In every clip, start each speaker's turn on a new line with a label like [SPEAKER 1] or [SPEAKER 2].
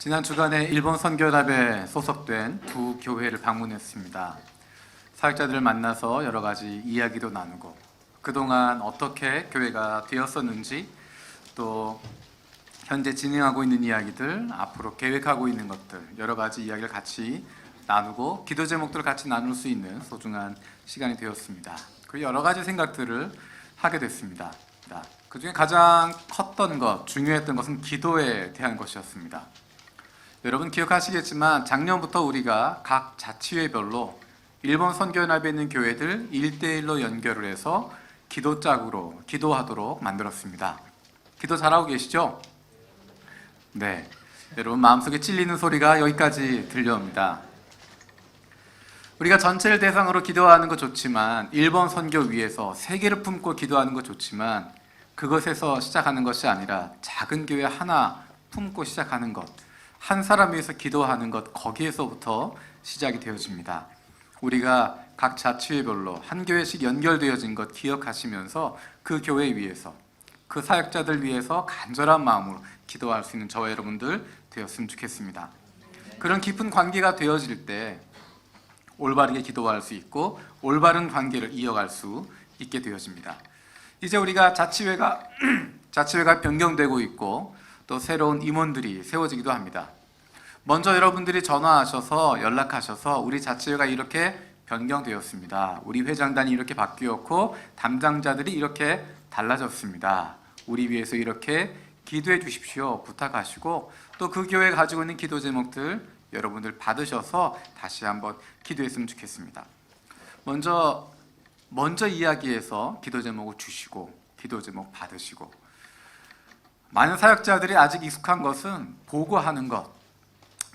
[SPEAKER 1] 지난 주간에 일본 선교단에 소속된 두 교회를 방문했습니다. 사역자들을 만나서 여러 가지 이야기도 나누고 그동안 어떻게 교회가 되었었는지, 또 현재 진행하고 있는 이야기들, 앞으로 계획하고 있는 것들, 여러 가지 이야기를 같이 나누고 기도 제목들을 같이 나눌 수 있는 소중한 시간이 되었습니다. 그 여러 가지 생각들을 하게 됐습니다. 그 중에 가장 컸던 것, 중요했던 것은 기도에 대한 것이었습니다. 여러분 기억하시겠지만 작년부터 우리가 각 자치회별로 일본 선교연합에 있는 교회들 1대1로 연결을 해서 기도짝으로 기도하도록 만들었습니다. 기도 잘하고 계시죠? 네. 여러분 마음속에 찔리는 소리가 여기까지 들려옵니다. 우리가 전체를 대상으로 기도하는 것 좋지만, 일본 선교 위에서 세계를 품고 기도하는 것 좋지만, 그것에서 시작하는 것이 아니라 작은 교회 하나 품고 시작하는 것, 한 사람 위해서 기도하는 것, 거기에서부터 시작이 되어집니다. 우리가 각 자치회별로 한 교회씩 연결되어진 것 기억하시면서 그 교회 위해서, 그 사역자들 위해서 간절한 마음으로 기도할 수 있는 저와 여러분들 되었으면 좋겠습니다. 그런 깊은 관계가 되어질 때 올바르게 기도할 수 있고 올바른 관계를 이어갈 수 있게 되어집니다. 이제 우리가 자치회가 변경되고 있고 또 새로운 임원들이 세워지기도 합니다. 먼저 여러분들이 전화하셔서 연락하셔서 우리 자치회가 이렇게 변경되었습니다. 우리 회장단이 이렇게 바뀌었고 담당자들이 이렇게 달라졌습니다. 우리 위해서 이렇게 기도해 주십시오 부탁하시고, 또 그 교회가 가지고 있는 기도 제목들 여러분들 받으셔서 다시 한번 기도했으면 좋겠습니다. 먼저 이야기해서 기도 제목을 주시고 기도 제목 받으시고, 많은 사역자들이 아직 익숙한 것은 보고하는 것,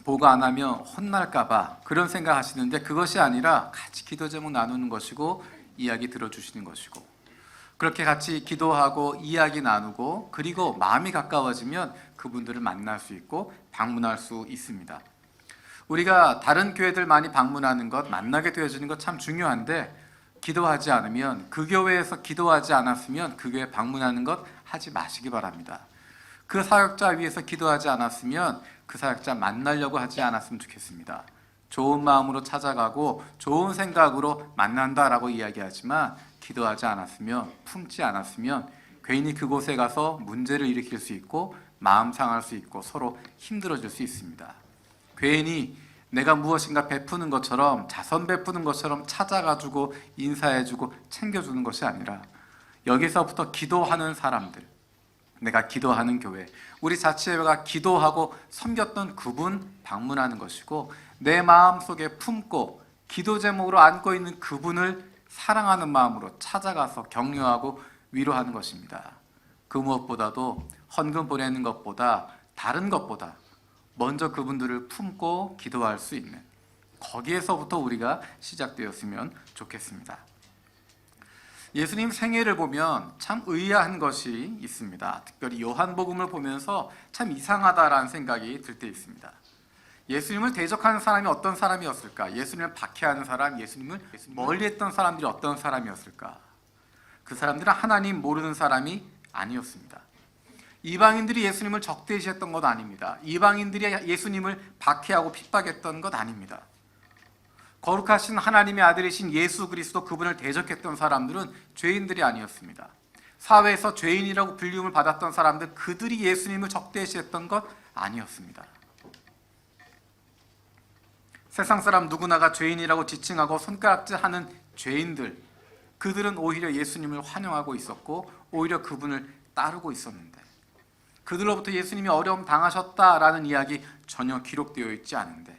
[SPEAKER 1] 보고 안 하면 혼날까봐 그런 생각하시는데, 그것이 아니라 같이 기도 제목 나누는 것이고 이야기 들어주시는 것이고, 그렇게 같이 기도하고 이야기 나누고 그리고 마음이 가까워지면 그분들을 만날 수 있고 방문할 수 있습니다. 우리가 다른 교회들 많이 방문하는 것, 만나게 되어지는 것 참 중요한데, 기도하지 않으면, 그 교회에서 기도하지 않았으면 그 교회 방문하는 것 하지 마시기 바랍니다. 그 사역자 위해서 기도하지 않았으면 그 사역자 만나려고 하지 않았으면 좋겠습니다. 좋은 마음으로 찾아가고 좋은 생각으로 만난다라고 이야기하지만, 기도하지 않았으면, 품지 않았으면 괜히 그곳에 가서 문제를 일으킬 수 있고 마음 상할 수 있고 서로 힘들어질 수 있습니다. 괜히 내가 무엇인가 베푸는 것처럼, 자선 베푸는 것처럼 찾아가지고 인사해주고 챙겨주는 것이 아니라, 여기서부터 기도하는 사람들, 내가 기도하는 교회, 우리 자치회가 기도하고 섬겼던 그분 방문하는 것이고, 내 마음속에 품고 기도 제목으로 안고 있는 그분을 사랑하는 마음으로 찾아가서 격려하고 위로하는 것입니다. 그 무엇보다도 헌금 보내는 것보다, 다른 것보다 먼저 그분들을 품고 기도할 수 있는, 거기에서부터 우리가 시작되었으면 좋겠습니다. 예수님 생애를 보면 참 의아한 것이 있습니다. 특별히 요한복음을 보면서 참 이상하다라는 생각이 들 때 있습니다. 예수님을 대적하는 사람이 어떤 사람이었을까? 예수님을 박해하는 사람, 예수님을 멀리했던 사람들이 어떤 사람이었을까? 그 사람들은 하나님 모르는 사람이 아니었습니다. 이방인들이 예수님을 적대시했던 것 아닙니다. 이방인들이 예수님을 박해하고 핍박했던 것 아닙니다. 거룩하신 하나님의 아들이신 예수 그리스도, 그분을 대적했던 사람들은 죄인들이 아니었습니다. 사회에서 죄인이라고 불림을 받았던 사람들, 그들이 예수님을 적대시했던 것 아니었습니다. 세상 사람 누구나가 죄인이라고 지칭하고 손가락질하는 죄인들, 그들은 오히려 예수님을 환영하고 있었고 오히려 그분을 따르고 있었는데, 그들로부터 예수님이 어려움 당하셨다라는 이야기 전혀 기록되어 있지 않은데,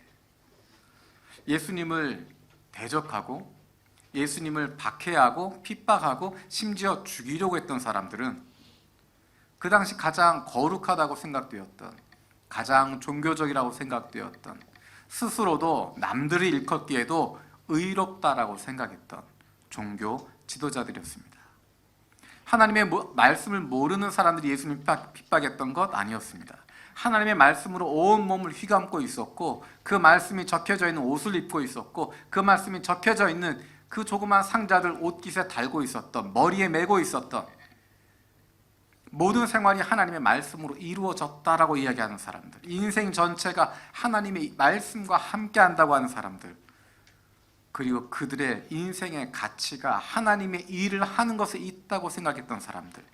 [SPEAKER 1] 예수님을 대적하고 예수님을 박해하고 핍박하고 심지어 죽이려고 했던 사람들은 그 당시 가장 거룩하다고 생각되었던, 가장 종교적이라고 생각되었던, 스스로도 남들이 일컫기에도 의롭다라고 생각했던 종교 지도자들이었습니다. 하나님의 말씀을 모르는 사람들이 예수님을 핍박했던 것 아니었습니다. 하나님의 말씀으로 온 몸을 휘감고 있었고, 그 말씀이 적혀져 있는 옷을 입고 있었고, 그 말씀이 적혀져 있는 그 조그만 상자들 옷깃에 달고 있었던, 머리에 메고 있었던, 모든 생활이 하나님의 말씀으로 이루어졌다라고 이야기하는 사람들, 인생 전체가 하나님의 말씀과 함께한다고 하는 사람들, 그리고 그들의 인생의 가치가 하나님의 일을 하는 것에 있다고 생각했던 사람들,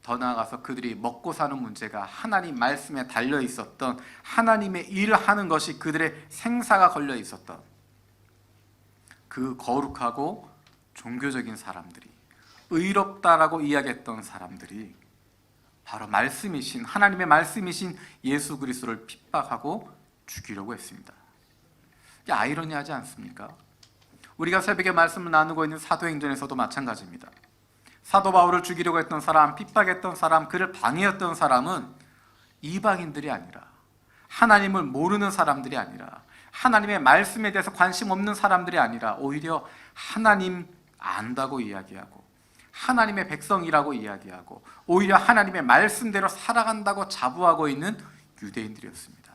[SPEAKER 1] 더 나아가서 그들이 먹고 사는 문제가 하나님 말씀에 달려 있었던, 하나님의 일을 하는 것이 그들의 생사가 걸려 있었던 그 거룩하고 종교적인 사람들이, 의롭다라고 이야기했던 사람들이 바로 말씀이신, 하나님의 말씀이신 예수 그리스도를 핍박하고 죽이려고 했습니다. 이게 아이러니하지 않습니까? 우리가 새벽에 말씀을 나누고 있는 사도행전에서도 마찬가지입니다. 사도 바울을 죽이려고 했던 사람, 핍박했던 사람, 그를 방해했던 사람은 이방인들이 아니라, 하나님을 모르는 사람들이 아니라, 하나님의 말씀에 대해서 관심 없는 사람들이 아니라, 오히려 하나님 안다고 이야기하고 하나님의 백성이라고 이야기하고 오히려 하나님의 말씀대로 살아간다고 자부하고 있는 유대인들이었습니다.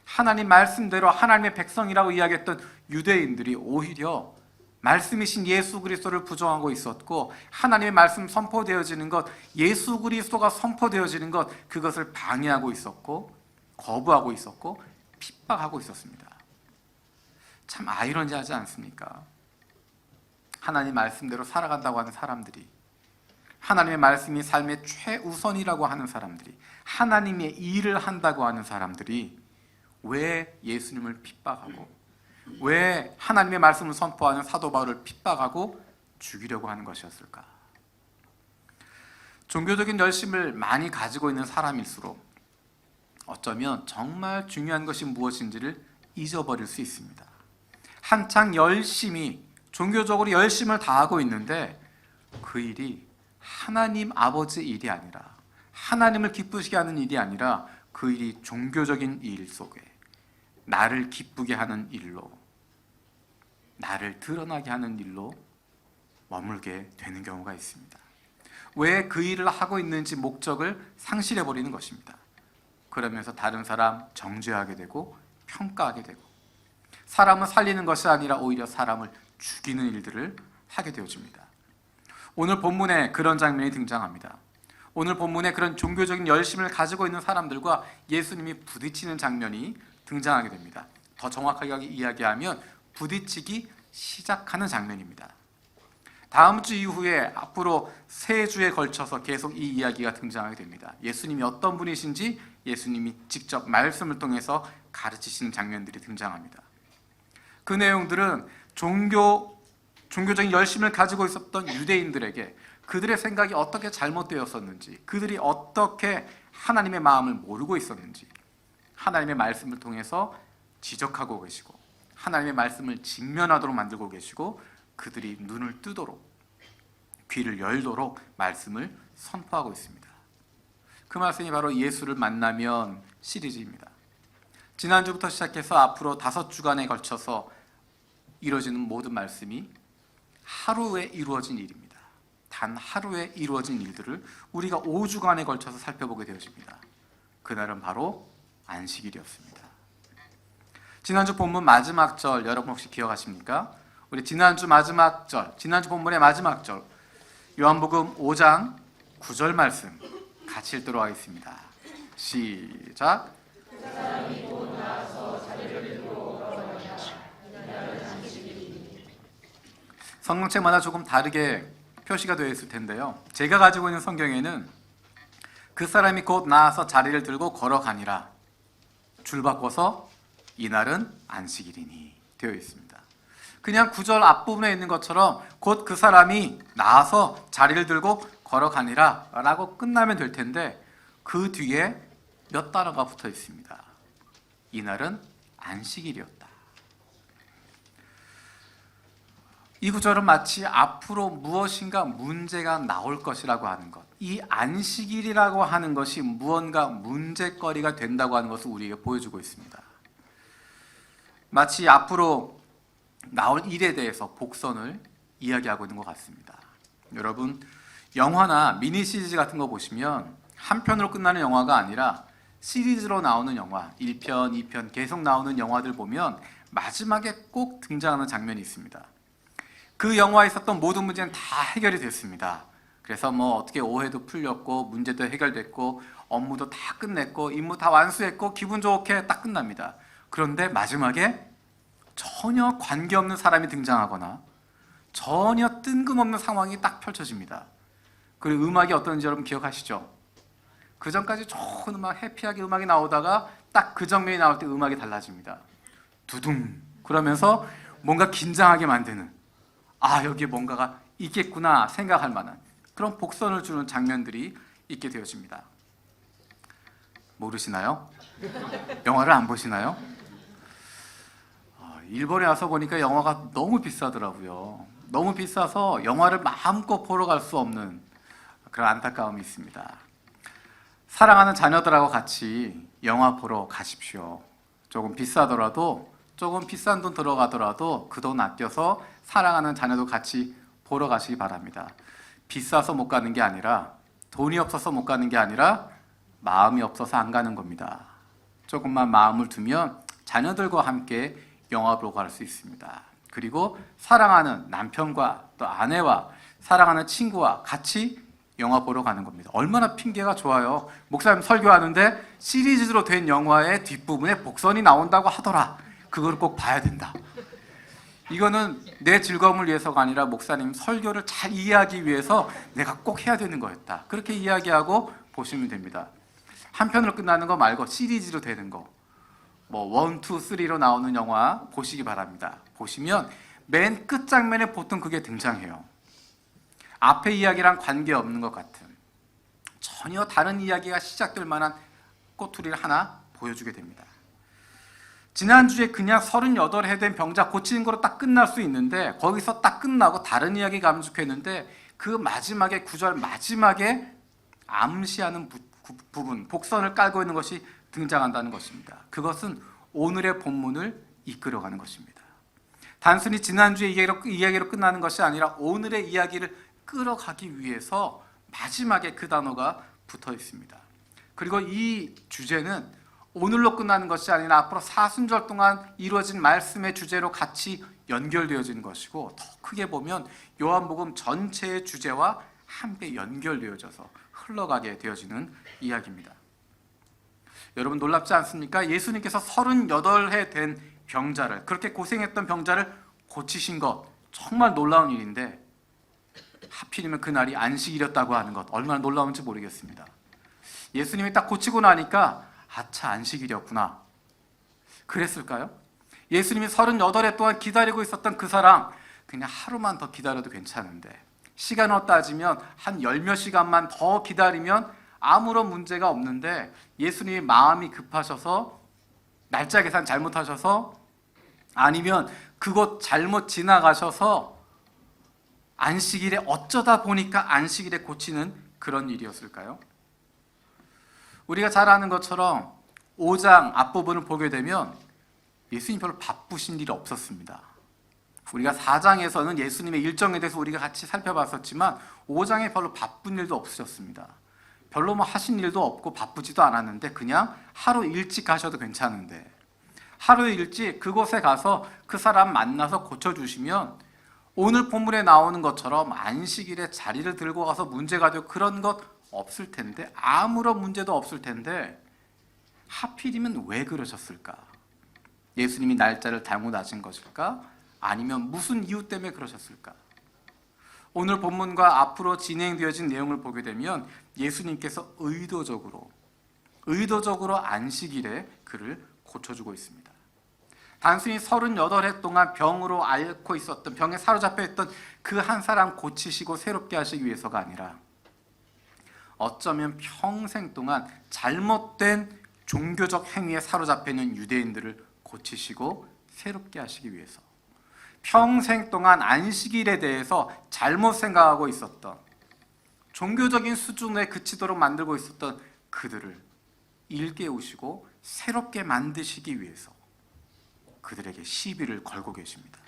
[SPEAKER 1] 하나님 말씀대로 하나님의 백성이라고 이야기했던 유대인들이 오히려 말씀이신 예수 그리스도를 부정하고 있었고, 하나님의 말씀 선포되어지는 것, 예수 그리스도가 선포되어지는 것, 그것을 방해하고 있었고 거부하고 있었고 핍박하고 있었습니다. 참 아이러니하지 않습니까? 하나님 말씀대로 살아간다고 하는 사람들이, 하나님의 말씀이 삶의 최우선이라고 하는 사람들이, 하나님의 일을 한다고 하는 사람들이 왜 예수님을 핍박하고, 왜 하나님의 말씀을 선포하는 사도 바울을 핍박하고 죽이려고 하는 것이었을까? 종교적인 열심을 많이 가지고 있는 사람일수록 어쩌면 정말 중요한 것이 무엇인지를 잊어버릴 수 있습니다. 한창 열심히, 종교적으로 열심을 다하고 있는데 그 일이 하나님 아버지의 일이 아니라, 하나님을 기쁘시게 하는 일이 아니라, 그 일이 종교적인 일 속에 나를 기쁘게 하는 일로, 나를 드러나게 하는 일로 머물게 되는 경우가 있습니다. 왜 그 일을 하고 있는지 목적을 상실해버리는 것입니다. 그러면서 다른 사람 정죄하게 되고 평가하게 되고, 사람을 살리는 것이 아니라 오히려 사람을 죽이는 일들을 하게 되어집니다. 오늘 본문에 그런 장면이 등장합니다. 오늘 본문에 그런 종교적인 열심을 가지고 있는 사람들과 예수님이 부딪히는 장면이 등장하게 됩니다. 더 정확하게 이야기하면 부딪히기 시작하는 장면입니다. 다음 주 이후에 앞으로 3주에 걸쳐서 계속 이 이야기가 등장하게 됩니다. 예수님이 어떤 분이신지 예수님이 직접 말씀을 통해서 가르치시는 장면들이 등장합니다. 그 내용들은 종교적인 열심을 가지고 있었던 유대인들에게 그들의 생각이 어떻게 잘못되었었는지, 그들이 어떻게 하나님의 마음을 모르고 있었는지 하나님의 말씀을 통해서 지적하고 계시고, 하나님의 말씀을 직면하도록 만들고 계시고, 그들이 눈을 뜨도록, 귀를 열도록 말씀을 선포하고 있습니다. 그 말씀이 바로 예수를 만나면 시리즈입니다. 지난주부터 시작해서 앞으로 5주간에 걸쳐서 이루어지는 모든 말씀이 하루에 이루어진 일입니다. 단 하루에 이루어진 일들을 우리가 5주간에 걸쳐서 살펴보게 되어집니다. 그날은 바로 안식일이었습니다. 지난주 본문 마지막 절 여러분 혹시 기억하십니까? 우리 지난주 마지막 절, 지난주 본문의 마지막 절, 요한복음 5장 9절 말씀 같이 읽도록 하겠습니다. 시작. 성경책마다 조금 다르게 표시가 되어 있을 텐데요, 제가 가지고 있는 성경에는 그 사람이 곧 나아서 자리를 들고 걸어가니라, 줄 바꿔서 이날은 안식일이니 되어 있습니다. 그냥 9절 앞부분에 있는 것처럼 곧 그 사람이 나아서 자리를 들고 걸어가니라 라고 끝나면 될 텐데, 그 뒤에 몇 단어가 붙어 있습니다. 이날은 안식일이었다. 이 구절은 마치 앞으로 무엇인가 문제가 나올 것이라고 하는 것, 이 안식일이라고 하는 것이 무언가 문제거리가 된다고 하는 것을 우리에게 보여주고 있습니다. 마치 앞으로 나올 일에 대해서 복선을 이야기하고 있는 것 같습니다. 여러분, 영화나 미니 시리즈 같은 거 보시면 한 편으로 끝나는 영화가 아니라 시리즈로 나오는 영화, 1편, 2편 계속 나오는 영화들 보면 마지막에 꼭 등장하는 장면이 있습니다. 그 영화에 있었던 모든 문제는 다 해결이 됐습니다. 그래서 뭐 어떻게 오해도 풀렸고 문제도 해결됐고 업무도 다 끝냈고 임무 다 완수했고 기분 좋게 딱 끝납니다. 그런데 마지막에 전혀 관계없는 사람이 등장하거나 전혀 뜬금없는 상황이 딱 펼쳐집니다. 그리고 음악이 어떤지 여러분 기억하시죠? 그 전까지 좋은 음악, 해피하게 음악이 나오다가 딱 그 장면이 나올 때 음악이 달라집니다. 두둥 그러면서 뭔가 긴장하게 만드는, 아 여기에 뭔가가 있겠구나 생각할 만한 그런 복선을 주는 장면들이 있게 되어집니다. 모르시나요? 영화를 안 보시나요? 일본에 와서 보니까 영화가 너무 비싸더라고요. 너무 비싸서 영화를 마음껏 보러 갈 수 없는 그런 안타까움이 있습니다. 사랑하는 자녀들하고 같이 영화 보러 가십시오. 조금 비싸더라도, 조금 비싼 돈 들어가더라도 그 돈 아껴서 사랑하는 자녀도 같이 보러 가시기 바랍니다. 비싸서 못 가는 게 아니라, 돈이 없어서 못 가는 게 아니라 마음이 없어서 안 가는 겁니다. 조금만 마음을 두면 자녀들과 함께 영화 보러 갈 수 있습니다. 그리고 사랑하는 남편과 또 아내와 사랑하는 친구와 같이 영화 보러 가는 겁니다. 얼마나 핑계가 좋아요. 목사님 설교하는데 시리즈로 된 영화의 뒷부분에 복선이 나온다고 하더라. 그걸 꼭 봐야 된다. 이거는 내 즐거움을 위해서가 아니라 목사님 설교를 잘 이해하기 위해서 내가 꼭 해야 되는 거였다. 그렇게 이야기하고 보시면 됩니다. 한 편으로 끝나는 거 말고 시리즈로 되는 거, 뭐 1, 2, 3로 나오는 영화 보시기 바랍니다. 보시면 맨 끝장면에 보통 그게 등장해요. 앞에 이야기랑 관계없는 것 같은, 전혀 다른 이야기가 시작될 만한 꼬투리를 하나 보여주게 됩니다. 지난주에 그냥 38회 된 병자 고치는 거로 딱 끝날 수 있는데 거기서 딱 끝나고 다른 이야기 감축했는데 그 마지막에 구절 마지막에 암시하는 부분, 복선을 깔고 있는 것이 등장한다는 것입니다. 그것은 오늘의 본문을 이끌어가는 것입니다. 단순히 지난주의 이야기로 끝나는 것이 아니라 오늘의 이야기를 끌어가기 위해서 마지막에 그 단어가 붙어 있습니다. 그리고 이 주제는 오늘로 끝나는 것이 아니라 앞으로 사순절 동안 이루어진 말씀의 주제로 같이 연결되어지는 것이고, 더 크게 보면 요한복음 전체의 주제와 함께 연결되어져서 흘러가게 되어지는 이야기입니다. 여러분 놀랍지 않습니까? 예수님께서 38해 된 병자를, 그렇게 고생했던 병자를 고치신 것, 정말 놀라운 일인데 하필이면 그날이 안식일이었다고 하는 것, 얼마나 놀라운지 모르겠습니다. 예수님이 딱 고치고 나니까 아차 안식일이었구나 그랬을까요? 예수님이 38해 동안 기다리고 있었던 그 사람, 그냥 하루만 더 기다려도 괜찮은데 시간으로 따지면 한 10몇 시간만 더 기다리면 아무런 문제가 없는데 예수님이 마음이 급하셔서 날짜 계산 잘못하셔서, 아니면 그곳 잘못 지나가셔서 안식일에 어쩌다 보니까 안식일에 고치는 그런 일이었을까요? 우리가 잘 아는 것처럼 5장 앞부분을 보게 되면 예수님 별로 바쁘신 일이 없었습니다. 우리가 4장에서는 예수님의 일정에 대해서 우리가 같이 살펴봤었지만 5장에 별로 바쁜 일도 없으셨습니다. 별로 뭐 하신 일도 없고 바쁘지도 않았는데 그냥 하루 일찍 가셔도 괜찮은데, 하루 일찍 그곳에 가서 그 사람 만나서 고쳐주시면 오늘 본문에 나오는 것처럼 안식일에 자리를 들고 가서 문제가 되고 그런 것 없을 텐데, 아무런 문제도 없을 텐데 하필이면 왜 그러셨을까? 예수님이 날짜를 잘못 아신 것일까? 아니면 무슨 이유 때문에 그러셨을까? 오늘 본문과 앞으로 진행되어진 내용을 보게 되면 예수님께서 의도적으로 안식일에 그를 고쳐주고 있습니다. 단순히 38해 동안 병으로 앓고 있었던, 병에 사로잡혀 있던 그 한 사람 고치시고 새롭게 하시기 위해서가 아니라 어쩌면 평생 동안 잘못된 종교적 행위에 사로잡혀 있는 유대인들을 고치시고 새롭게 하시기 위해서, 평생 동안 안식일에 대해서 잘못 생각하고 있었던, 종교적인 수준에 그치도록 만들고 있었던 그들을 일깨우시고 새롭게 만드시기 위해서 그들에게 시비를 걸고 계십니다.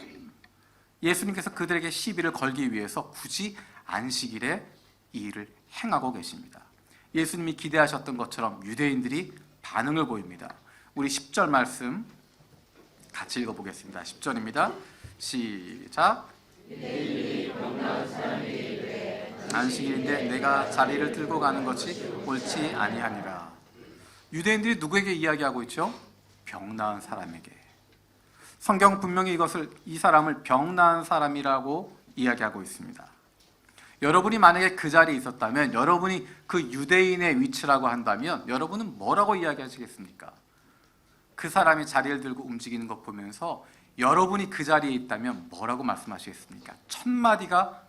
[SPEAKER 1] 예수님께서 그들에게 시비를 걸기 위해서 굳이 안식일에 이 일을 행하고 계십니다. 예수님이 기대하셨던 것처럼 유대인들이 반응을 보입니다. 우리 10절 말씀 같이 읽어보겠습니다. 10절입니다. 시작. 유대인들이 병나은 사람에게 이르되 안식일인데 내가 자리를 들고 가는 것이 옳지 아니하니라. 유대인들이 누구에게 이야기하고 있죠? 병 나은 사람에게. 성경 분명히 이 사람을 병 나은 사람이라고 이야기하고 있습니다. 여러분이 만약에 그 자리에 있었다면, 여러분이 그 유대인의 위치라고 한다면 여러분은 뭐라고 이야기하시겠습니까? 그 사람이 자리를 들고 움직이는 것 보면서 여러분이 그 자리에 있다면 뭐라고 말씀하시겠습니까? 첫 마디가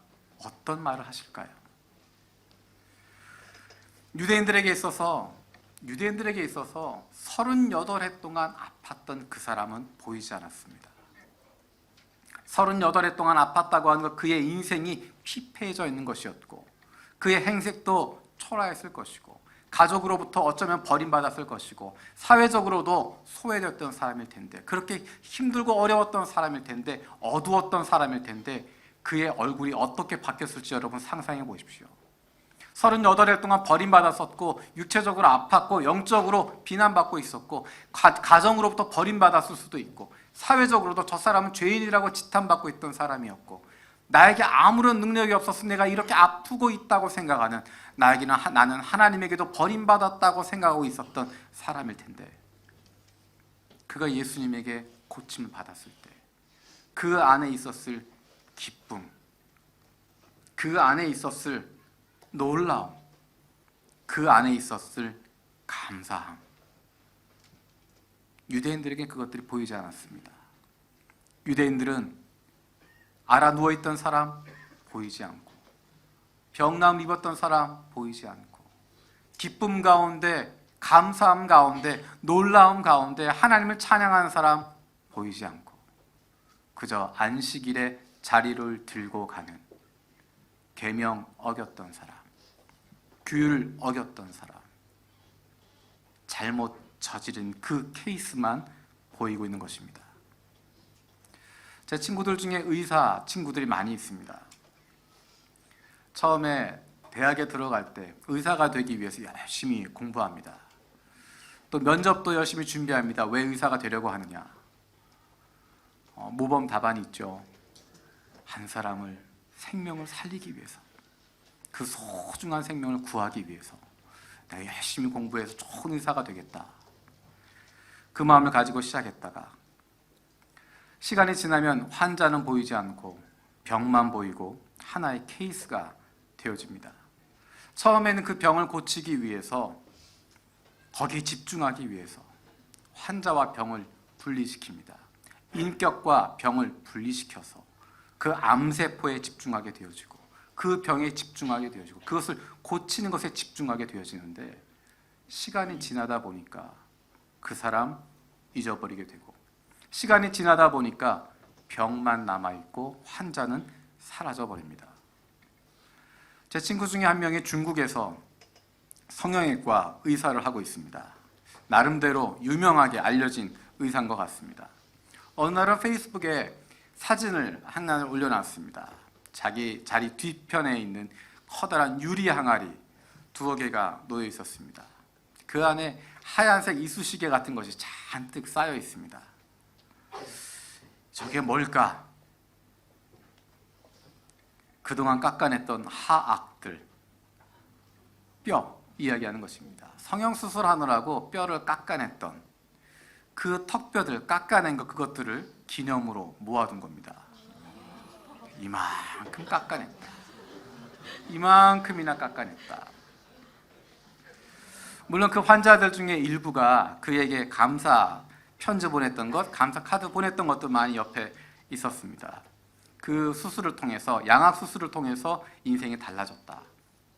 [SPEAKER 1] 어떤 말을 하실까요? 유대인들에게 있어서 38해 동안 아팠던 그 사람은 보이지 않았습니다. 38해 동안 아팠다고 하는 것, 그의 인생이 피폐해져 있는 것이었고, 그의 행색도 초라했을 것이고, 가족으로부터 어쩌면 버림받았을 것이고, 사회적으로도 소외되었던 사람일 텐데, 그렇게 힘들고 어려웠던 사람일 텐데, 어두웠던 사람일 텐데, 그의 얼굴이 어떻게 바뀌었을지 여러분 상상해 보십시오. 38해 동안 버림받았었고, 육체적으로 아팠고, 영적으로 비난받고 있었고, 가정으로부터 버림받았을 수도 있고, 사회적으로도 저 사람은 죄인이라고 지탄받고 있던 사람이었고, 나에게 아무런 능력이 없어서 내가 이렇게 아프고 있다고 생각하는, 나는 하나님에게도 버림받았다고 생각하고 있었던 사람일 텐데, 그가 예수님에게 고침을 받았을 때 그 안에 있었을 기쁨, 그 안에 있었을 놀라움, 그 안에 있었을 감사함, 유대인들에게 그것들이 보이지 않았습니다. 유대인들은 알아 누워있던 사람 보이지 않고, 병남 입었던 사람 보이지 않고, 기쁨 가운데, 감사함 가운데, 놀라움 가운데 하나님을 찬양하는 사람 보이지 않고, 그저 안식일에 자리를 들고 가는, 계명 어겼던 사람, 규율 어겼던 사람, 잘못 저지른 그 케이스만 보이고 있는 것입니다. 제 친구들 중에 의사 친구들이 많이 있습니다. 처음에 대학에 들어갈 때 의사가 되기 위해서 열심히 공부합니다. 또 면접도 열심히 준비합니다. 왜 의사가 되려고 하느냐? 모범 답안이 있죠. 한 사람을, 생명을 살리기 위해서, 그 소중한 생명을 구하기 위해서 내가 열심히 공부해서 좋은 의사가 되겠다. 그 마음을 가지고 시작했다가 시간이 지나면 환자는 보이지 않고 병만 보이고 하나의 케이스가 되어집니다. 처음에는 그 병을 고치기 위해서, 거기에 집중하기 위해서 환자와 병을 분리시킵니다. 인격과 병을 분리시켜서 그 암세포에 집중하게 되어지고, 그 병에 집중하게 되어지고, 그것을 고치는 것에 집중하게 되어지는데, 시간이 지나다 보니까 그 사람 잊어버리게 되고, 시간이 지나다 보니까 병만 남아있고 환자는 사라져버립니다. 제 친구 중에 한 명이 중국에서 성형외과 의사를 하고 있습니다. 나름대로 유명하게 알려진 의사인 것 같습니다. 어느 날은 페이스북에 사진을 하나를 올려놨습니다. 자기 자리 뒤편에 있는 커다란 유리 항아리 2개가 놓여 있었습니다. 그 안에 하얀색 이쑤시개 같은 것이 잔뜩 쌓여 있습니다. 저게 뭘까? 그동안 깎아냈던 하악들, 뼈 이야기하는 것입니다. 성형수술하느라고 뼈를 깎아냈던 그 턱뼈들, 깎아낸 그것들을 기념으로 모아둔 겁니다. 이만큼 깎아냈다. 이만큼이나 깎아냈다. 물론 그 환자들 중에 일부가 그에게 감사 편지 보냈던 것, 감사 카드 보냈던 것도 많이 옆에 있었습니다. 그 수술을 통해서, 양악 수술을 통해서 인생이 달라졌다.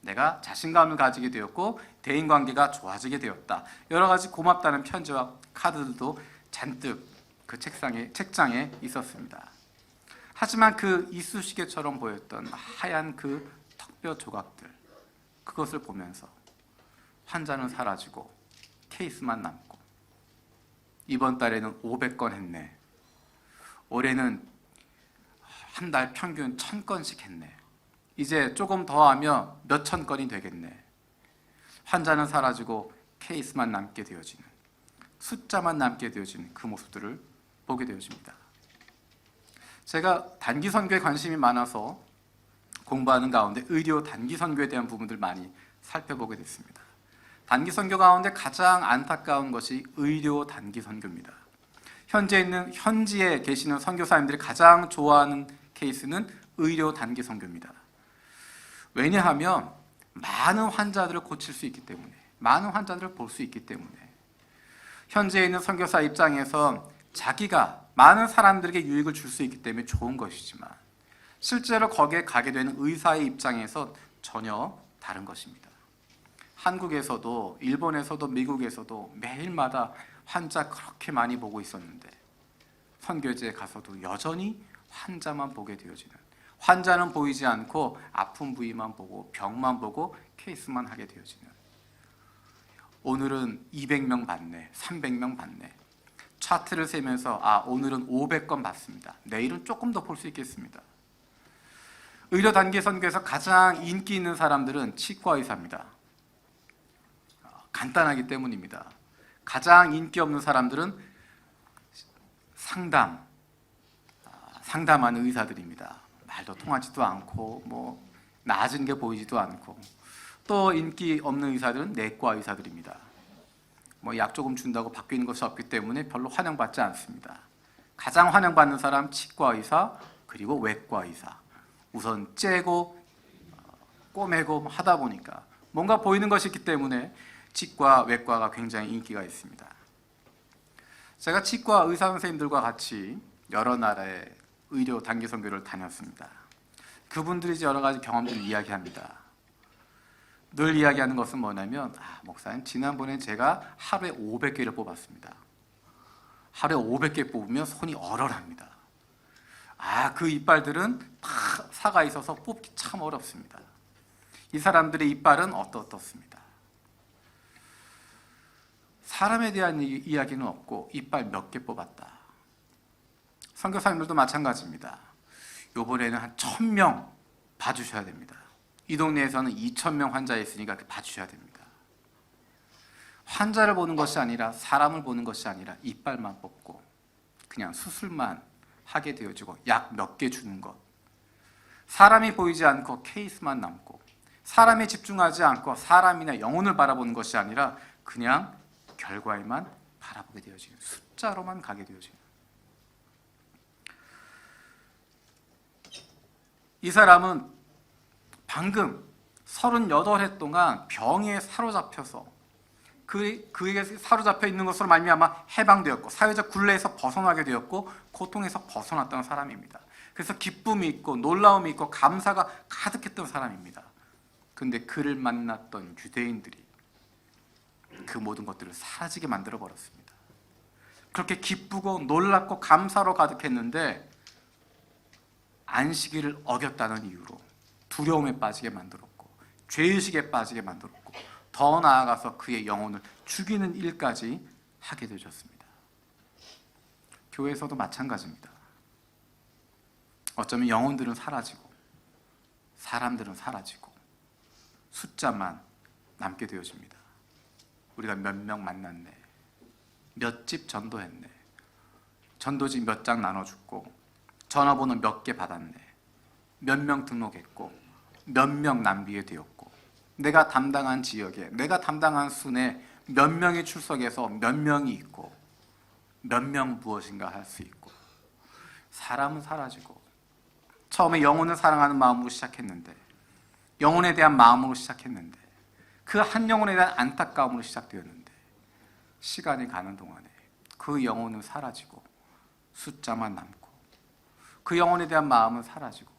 [SPEAKER 1] 내가 자신감을 가지게 되었고 대인관계가 좋아지게 되었다. 여러 가지 고맙다는 편지와 카드들도 잔뜩 그 책장에 있었습니다. 하지만 그 이쑤시개처럼 보였던 하얀 그 턱뼈 조각들, 그것을 보면서 환자는 사라지고 케이스만 남고, 이번 달에는 500건 했네, 올해는 한 달 평균 1000건씩 했네, 이제 조금 더 하면 몇천 건이 되겠네. 환자는 사라지고 케이스만 남게 되어지는, 숫자만 남게 되어지는 그 모습들을 보게 되어집니다. 제가 단기 선교에 관심이 많아서 공부하는 가운데 의료 단기 선교에 대한 부분들 많이 살펴보게 됐습니다. 단기 선교 가운데 가장 안타까운 것이 의료 단기 선교입니다. 현지에 계시는 선교사님들이 가장 좋아하는 케이스는 의료 단기 선교입니다. 왜냐하면 많은 환자들을 고칠 수 있기 때문에, 많은 환자들을 볼 수 있기 때문에, 현지에 있는 선교사 입장에서 자기가 많은 사람들에게 유익을 줄 수 있기 때문에 좋은 것이지만, 실제로 거기에 가게 되는 의사의 입장에서 전혀 다른 것입니다. 한국에서도 일본에서도 미국에서도 매일마다 환자 그렇게 많이 보고 있었는데, 선교지에 가서도 여전히 환자만 보게 되어지는, 환자는 보이지 않고 아픈 부위만 보고 병만 보고 케이스만 하게 되어지는, 오늘은 200명 받네, 300명 받네, 차트를 세면서 오늘은 500건 받습니다, 내일은 조금 더 볼 수 있겠습니다. 의료 단기 선교에서 가장 인기 있는 사람들은 치과 의사입니다. 간단하기 때문입니다. 가장 인기 없는 사람들은 상담하는 의사들입니다. 말도 통하지도 않고 나아진 게 보이지도 않고, 또 인기 없는 의사들은 내과 의사들입니다. 약 조금 준다고 바뀌는 것이 없기 때문에 별로 환영받지 않습니다. 가장 환영받는 사람 치과 의사, 그리고 외과 의사. 우선 째고 꼬매고 하다 보니까 뭔가 보이는 것이 있기 때문에 치과, 외과가 굉장히 인기가 있습니다. 제가 치과 의사 선생님들과 같이 여러 나라의 의료 단기 선교를 다녔습니다. 그분들이 여러 가지 경험들을 이야기합니다. 늘 이야기하는 것은 뭐냐면, 목사님, 지난번에 제가 하루에 500개를 뽑았습니다. 하루에 500개 뽑으면 손이 얼얼합니다. 그 이빨들은 다 사가 있어서 뽑기 참 어렵습니다. 이 사람들의 이빨은 어떻습니다. 사람에 대한 이야기는 없고 이빨 몇 개 뽑았다. 선교사님들도 마찬가지입니다. 이번에는 한 1000명 봐주셔야 됩니다. 이 동네에서는 2000명 환자 있으니까 봐주셔야 됩니다. 환자를 보는 것이 아니라, 사람을 보는 것이 아니라 이빨만 뽑고 그냥 수술만 하게 되어지고 약 몇 개 주는 것, 사람이 보이지 않고 케이스만 남고, 사람에 집중하지 않고 사람이나 영혼을 바라보는 것이 아니라 그냥 결과에만 바라보게 되어지는, 숫자로만 가게 되어지는, 이 사람은 방금 38해 동안 병에 사로잡혀서 그에게 사로잡혀 있는 것으로 말미암아 해방되었고, 사회적 굴레에서 벗어나게 되었고, 고통에서 벗어났던 사람입니다. 그래서 기쁨이 있고 놀라움이 있고 감사가 가득했던 사람입니다. 그런데 그를 만났던 유대인들이 그 모든 것들을 사라지게 만들어 버렸습니다. 그렇게 기쁘고 놀랍고 감사로 가득했는데 안식일을 어겼다는 이유로 두려움에 빠지게 만들었고, 죄의식에 빠지게 만들었고, 더 나아가서 그의 영혼을 죽이는 일까지 하게 되셨습니다. 교회에서도 마찬가지입니다. 어쩌면 영혼들은 사라지고 사람들은 사라지고 숫자만 남게 되어집니다. 우리가 몇 명 만났네, 몇 집 전도했네, 전도지 몇 장 나눠줬고, 전화번호 몇 개 받았네, 몇 명 등록했고, 몇 명 남비에 되었고, 내가 담당한 지역에, 내가 담당한 순에 몇 명이 출석해서 몇 명이 있고, 몇 명 무엇인가 할 수 있고, 사람은 사라지고, 처음에 영혼을 사랑하는 마음으로 시작했는데, 영혼에 대한 마음으로 시작했는데, 그 한 영혼에 대한 안타까움으로 시작되었는데, 시간이 가는 동안에 그 영혼은 사라지고 숫자만 남고, 그 영혼에 대한 마음은 사라지고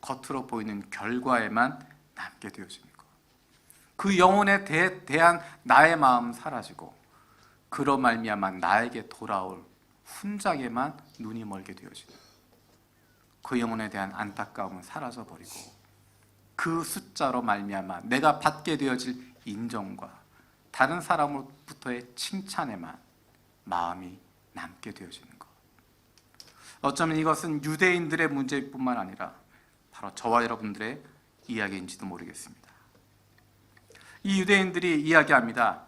[SPEAKER 1] 겉으로 보이는 결과에만 남게 되어지는 것. 그 영혼에 대한 나의 마음은 사라지고, 그로 말미암아 나에게 돌아올 훈장에만 눈이 멀게 되어지는, 그 영혼에 대한 안타까움은 사라져버리고, 그 숫자로 말미암아 내가 받게 되어질 인정과 다른 사람으로부터의 칭찬에만 마음이 남게 되어지는 것. 어쩌면 이것은 유대인들의 문제뿐만 아니라 바로 저와 여러분들의 이야기인지도 모르겠습니다. 이 유대인들이 이야기합니다.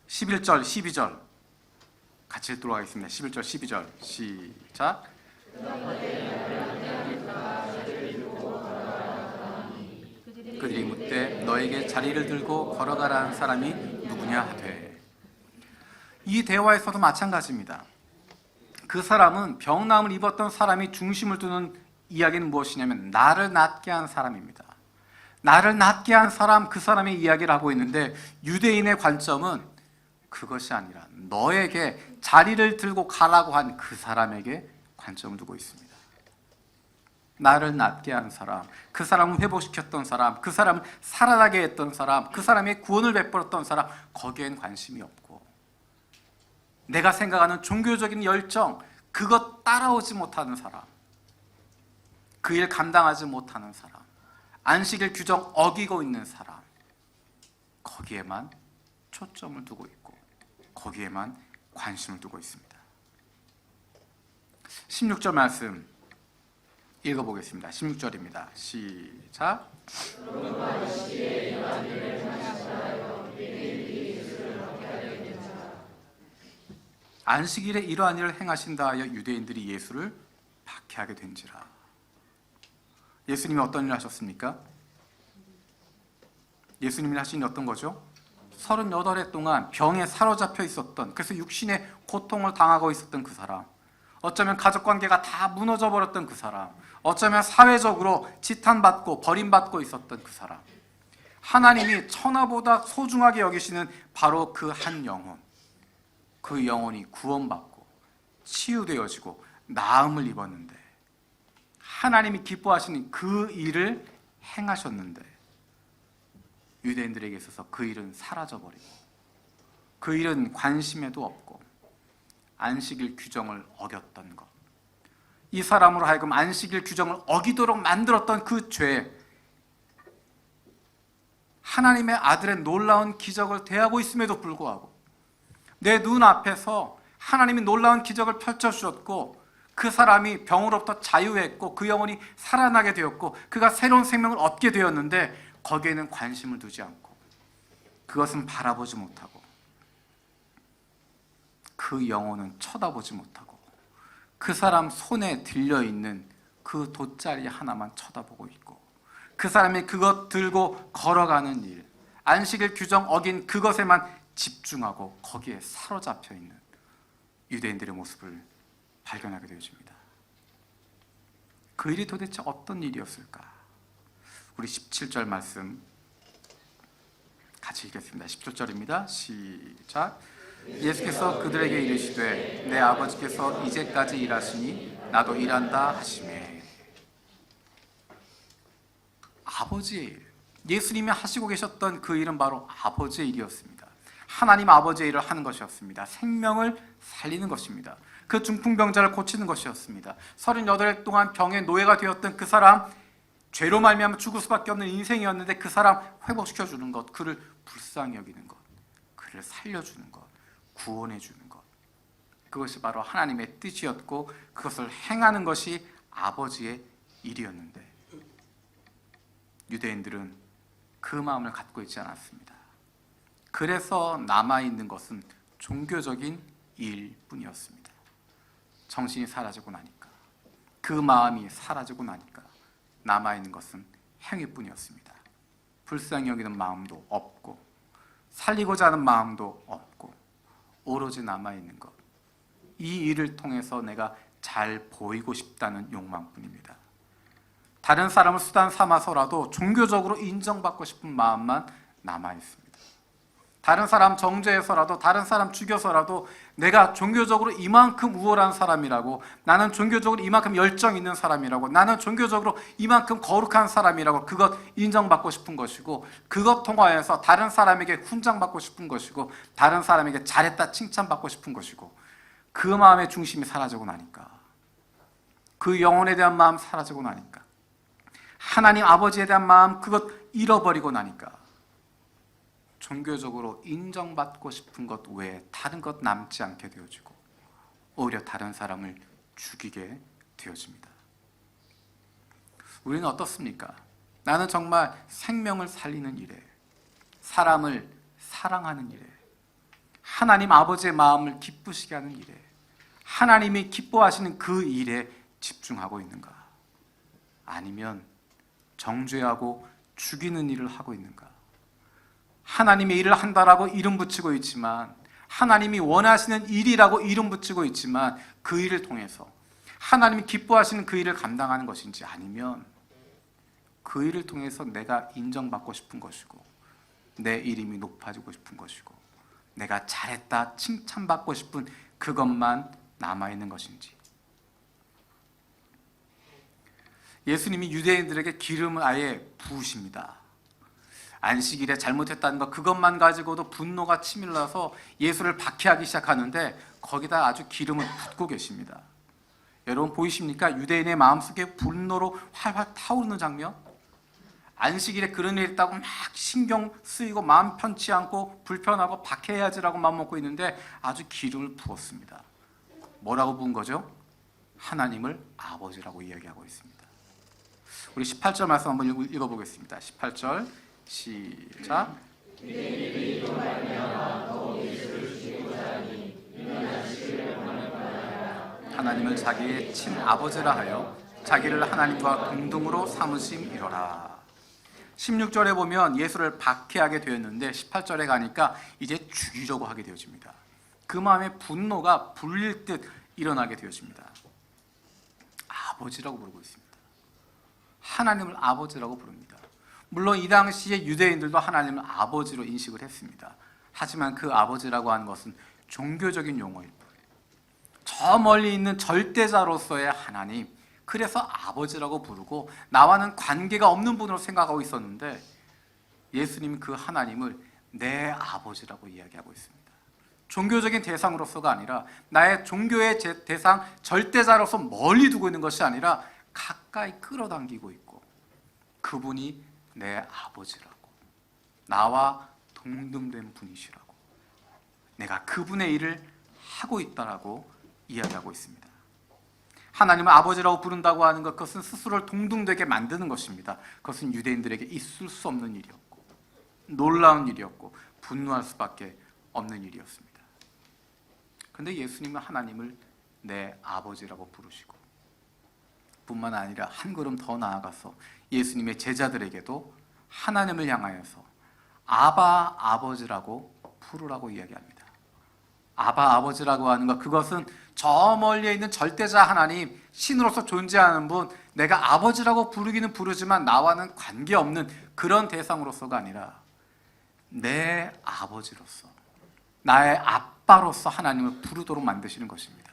[SPEAKER 1] 11절, 12절 같이 읽도록 하겠습니다. 11절, 12절 시작. 그들이 묻되 너에게 자리를 들고 걸어가라는 사람이 누구냐 하되. 이 대화에서도 마찬가지입니다. 그 사람은 병남을 입었던 사람이 중심을 두는 이야기는 무엇이냐면 나를 낫게 한 사람입니다. 나를 낫게 한 사람, 그 사람의 이야기를 하고 있는데 유대인의 관점은 그것이 아니라 너에게 자리를 들고 가라고 한 그 사람에게 관점을 두고 있습니다. 나를 낫게 한 사람, 그 사람을 회복시켰던 사람, 그 사람을 살아나게 했던 사람, 그 사람의 구원을 베풀었던 사람, 거기엔 관심이 없고 내가 생각하는 종교적인 열정, 그것 따라오지 못하는 사람, 그 일 감당하지 못하는 사람, 안식일 규정 어기고 있는 사람, 거기에만 초점을 두고 있고 거기에만 관심을 두고 있습니다. 16절 말씀 읽어보겠습니다. 16절입니다. 시작. 안식일에 이러한 일을 행하신다 하여 유대인들이 예수를 박해하게 된지라. 예수님이 어떤 일을 하셨습니까? 예수님이 하신 일이 어떤 거죠? 38해 동안 병에 사로잡혀 있었던, 그래서 육신의 고통을 당하고 있었던 그 사람, 어쩌면 가족관계가 다 무너져 버렸던 그 사람, 어쩌면 사회적으로 지탄받고 버림받고 있었던 그 사람, 하나님이 천하보다 소중하게 여기시는 바로 그 한 영혼, 그 영혼이 구원받고 치유되어지고 나음을 입었는데 하나님이 기뻐하시는 그 일을 행하셨는데 유대인들에게 있어서 그 일은 사라져버리고 그 일은 관심에도 없고 안식일 규정을 어겼던 것, 이 사람으로 하여금 안식일 규정을 어기도록 만들었던 그 죄, 하나님의 아들의 놀라운 기적을 대하고 있음에도 불구하고 내 눈앞에서 하나님이 놀라운 기적을 펼쳐주셨고 그 사람이 병으로부터 자유했고 그 영혼이 살아나게 되었고 그가 새로운 생명을 얻게 되었는데 거기에는 관심을 두지 않고 그것은 바라보지 못하고 그 영혼은 쳐다보지 못하고 그 사람 손에 들려있는 그 돗자리 하나만 쳐다보고 있고 그 사람이 그것 들고 걸어가는 일, 안식일 규정 어긴 그것에만 집중하고 거기에 사로잡혀 있는 유대인들의 모습을 발견하게 되어집니다. 그 일이 도대체 어떤 일이었을까? 우리 17절 말씀 같이 읽겠습니다. 17절입니다. 시작. 예수께서 그들에게 이르시되 내 아버지께서 이제까지 일하시니 나도 일한다 하시매. 아버지의 일, 예수님이 하시고 계셨던 그 일은 바로 아버지의 일이었습니다. 하나님 아버지의 일을 하는 것이었습니다. 생명을 살리는 것입니다. 그 중풍병자를 고치는 것이었습니다. 38일 동안 병의 노예가 되었던 그 사람, 죄로 말미암아 죽을 수밖에 없는 인생이었는데 그 사람 회복시켜주는 것, 그를 불쌍히 여기는 것, 그를 살려주는 것, 구원해 주는 것, 그것이 바로 하나님의 뜻이었고 그것을 행하는 것이 아버지의 일이었는데 유대인들은 그 마음을 갖고 있지 않았습니다. 그래서 남아있는 것은 종교적인 일뿐이었습니다. 정신이 사라지고 나니까, 그 마음이 사라지고 나니까 남아있는 것은 행위뿐이었습니다. 불쌍히 여기는 마음도 없고 살리고자 하는 마음도 없고 오로지 남아있는 것, 이 일을 통해서 내가 잘 보이고 싶다는 욕망뿐입니다. 다른 사람을 수단 삼아서라도 종교적으로 인정받고 싶은 마음만 남아있습니다. 다른 사람 정죄해서라도, 다른 사람 죽여서라도 내가 종교적으로 이만큼 우월한 사람이라고, 나는 종교적으로 이만큼 열정 있는 사람이라고, 나는 종교적으로 이만큼 거룩한 사람이라고 그것 인정받고 싶은 것이고, 그것 통하여서 다른 사람에게 훈장받고 싶은 것이고, 다른 사람에게 잘했다 칭찬받고 싶은 것이고, 그 마음의 중심이 사라지고 나니까, 그 영혼에 대한 마음 사라지고 나니까, 하나님 아버지에 대한 마음 그것 잃어버리고 나니까 종교적으로 인정받고 싶은 것 외에 다른 것 남지 않게 되어지고 오히려 다른 사람을 죽이게 되어집니다. 우리는 어떻습니까? 나는 정말 생명을 살리는 일에, 사람을 사랑하는 일에, 하나님 아버지의 마음을 기쁘시게 하는 일에, 하나님이 기뻐하시는 그 일에 집중하고 있는가? 아니면 정죄하고 죽이는 일을 하고 있는가? 하나님의 일을 한다라고 이름 붙이고 있지만, 하나님이 원하시는 일이라고 이름 붙이고 있지만, 그 일을 통해서 하나님이 기뻐하시는 그 일을 감당하는 것인지, 아니면 그 일을 통해서 내가 인정받고 싶은 것이고, 내 이름이 높아지고 싶은 것이고, 내가 잘했다 칭찬받고 싶은 그것만 남아있는 것인지. 예수님이 유대인들에게 기름을 아예 부으십니다. 안식일에 잘못했다는 것, 그것만 가지고도 분노가 치밀어서 예수를 박해하기 시작하는데, 거기다 아주 기름을 붓고 계십니다. 여러분 보이십니까? 유대인의 마음속에 분노로 활활 타오르는 장면. 안식일에 그런 일이 있다고 막 신경 쓰이고 마음 편치 않고 불편하고 박해해야지라고 마음먹고 있는데 아주 기름을 부었습니다. 뭐라고 부은 거죠? 하나님을 아버지라고 이야기하고 있습니다. 우리 18절 말씀 한번 읽어보겠습니다. 18절 시작. 하나님을 자기의 친아버지라 하여 자기를 하나님과 동등으로 삼으심이로라. 16절에 보면 예수를 박해하게 되었는데 18절에 가니까 이제 죽이려고 하게 되어집니다. 그 마음에 분노가 불릴 듯 일어나게 되어집니다. 아버지라고 부르고 있습니다. 하나님을 아버지라고 부릅니다. 물론 이 당시에 유대인들도 하나님을 아버지로 인식을 했습니다. 하지만 그 아버지라고 하는 것은 종교적인 용어일 뿐이에요. 저 멀리 있는 절대자로서의 하나님, 그래서 아버지라고 부르고 나와는 관계가 없는 분으로 생각하고 있었는데, 예수님은 그 하나님을 내 아버지라고 이야기하고 있습니다. 종교적인 대상으로서가 아니라, 나의 종교의 대상, 절대자로서 멀리 두고 있는 것이 아니라 가까이 끌어당기고 있고, 그분이 내 아버지라고, 나와 동등된 분이시라고, 내가 그분의 일을 하고 있다라고 이야기하고 있습니다. 하나님을 아버지라고 부른다고 하는 것, 그것은 스스로를 동등되게 만드는 것입니다. 그것은 유대인들에게 있을 수 없는 일이었고, 놀라운 일이었고, 분노할 수밖에 없는 일이었습니다. 그런데 예수님은 하나님을 내 아버지라고 부르시고, 뿐만 아니라 한 걸음 더 나아가서 예수님의 제자들에게도 하나님을 향하여서 아바 아버지라고 부르라고 이야기합니다. 아바 아버지라고 하는 것, 그것은 저 멀리에 있는 절대자 하나님, 신으로서 존재하는 분, 내가 아버지라고 부르기는 부르지만 나와는 관계없는 그런 대상으로서가 아니라 내 아버지로서, 나의 아빠로서 하나님을 부르도록 만드시는 것입니다.